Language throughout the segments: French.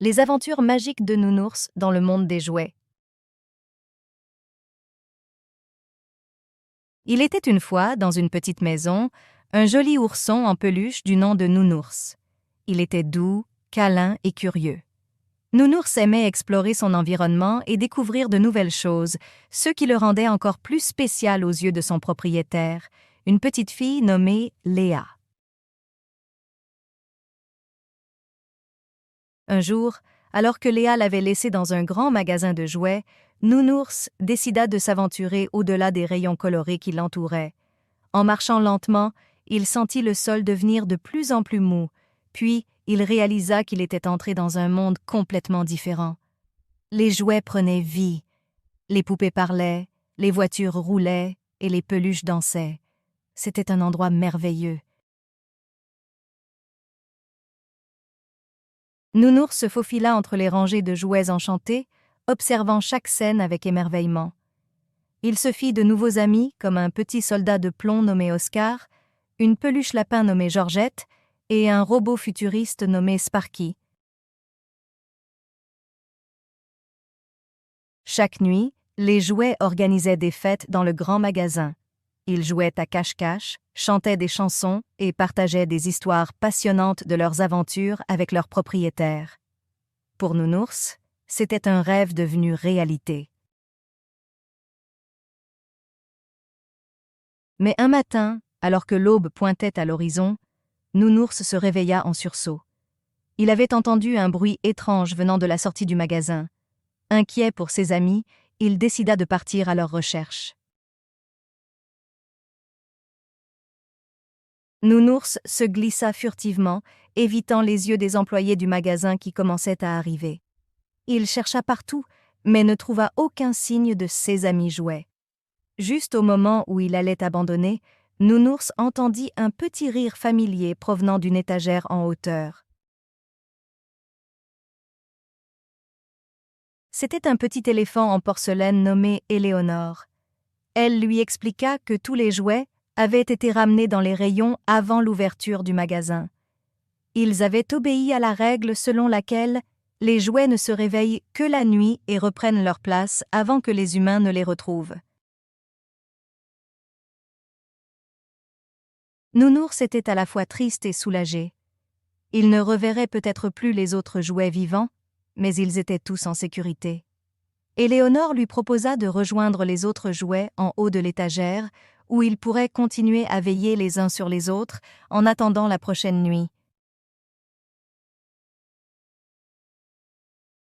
Les aventures magiques de Nounours dans le monde des jouets. Il était une fois, dans une petite maison, un joli ourson en peluche du nom de Nounours. Il était doux, câlin et curieux. Nounours aimait explorer son environnement et découvrir de nouvelles choses, ce qui le rendait encore plus spécial aux yeux de son propriétaire, une petite fille nommée Léa. Un jour, alors que Léa l'avait laissée dans un grand magasin de jouets, Nounours décida de s'aventurer au-delà des rayons colorés qui l'entouraient. En marchant lentement, il sentit le sol devenir de plus en plus mou, puis il réalisa qu'il était entré dans un monde complètement différent. Les jouets prenaient vie. Les poupées parlaient, les voitures roulaient et les peluches dansaient. C'était un endroit merveilleux. Nounours se faufila entre les rangées de jouets enchantés, observant chaque scène avec émerveillement. Il se fit de nouveaux amis comme un petit soldat de plomb nommé Oscar, une peluche lapin nommée Georgette et un robot futuriste nommé Sparky. Chaque nuit, les jouets organisaient des fêtes dans le grand magasin. Ils jouaient à cache-cache, chantaient des chansons et partageaient des histoires passionnantes de leurs aventures avec leurs propriétaires. Pour Nounours, c'était un rêve devenu réalité. Mais un matin, alors que l'aube pointait à l'horizon, Nounours se réveilla en sursaut. Il avait entendu un bruit étrange venant de la sortie du magasin. Inquiet pour ses amis, il décida de partir à leur recherche. Nounours se glissa furtivement, évitant les yeux des employés du magasin qui commençaient à arriver. Il chercha partout, mais ne trouva aucun signe de ses amis jouets. Juste au moment où il allait abandonner, Nounours entendit un petit rire familier provenant d'une étagère en hauteur. C'était un petit éléphant en porcelaine nommé Éléonore. Elle lui expliqua que tous les jouets avaient été ramenés dans les rayons avant l'ouverture du magasin. Ils avaient obéi à la règle selon laquelle les jouets ne se réveillent que la nuit et reprennent leur place avant que les humains ne les retrouvent. Nounours était à la fois triste et soulagé. Il ne reverrait peut-être plus les autres jouets vivants, mais ils étaient tous en sécurité. Éléonore lui proposa de rejoindre les autres jouets en haut de l'étagère, où ils pourraient continuer à veiller les uns sur les autres en attendant la prochaine nuit.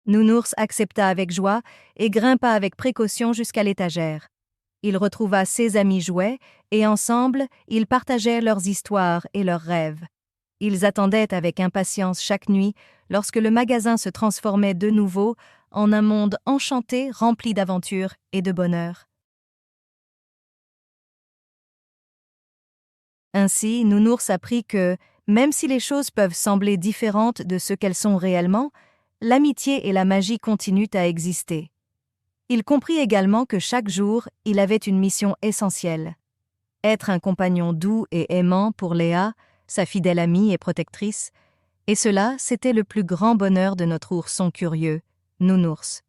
Nounours accepta avec joie et grimpa avec précaution jusqu'à l'étagère. Il retrouva ses amis jouets et ensemble, ils partageaient leurs histoires et leurs rêves. Ils attendaient avec impatience chaque nuit lorsque le magasin se transformait de nouveau en un monde enchanté rempli d'aventures et de bonheur. Ainsi, Nounours apprit que, même si les choses peuvent sembler différentes de ce qu'elles sont réellement, l'amitié et la magie continuent à exister. Il comprit également que chaque jour, il avait une mission essentielle. Être un compagnon doux et aimant pour Léa, sa fidèle amie et protectrice, et cela, c'était le plus grand bonheur de notre ourson curieux, Nounours.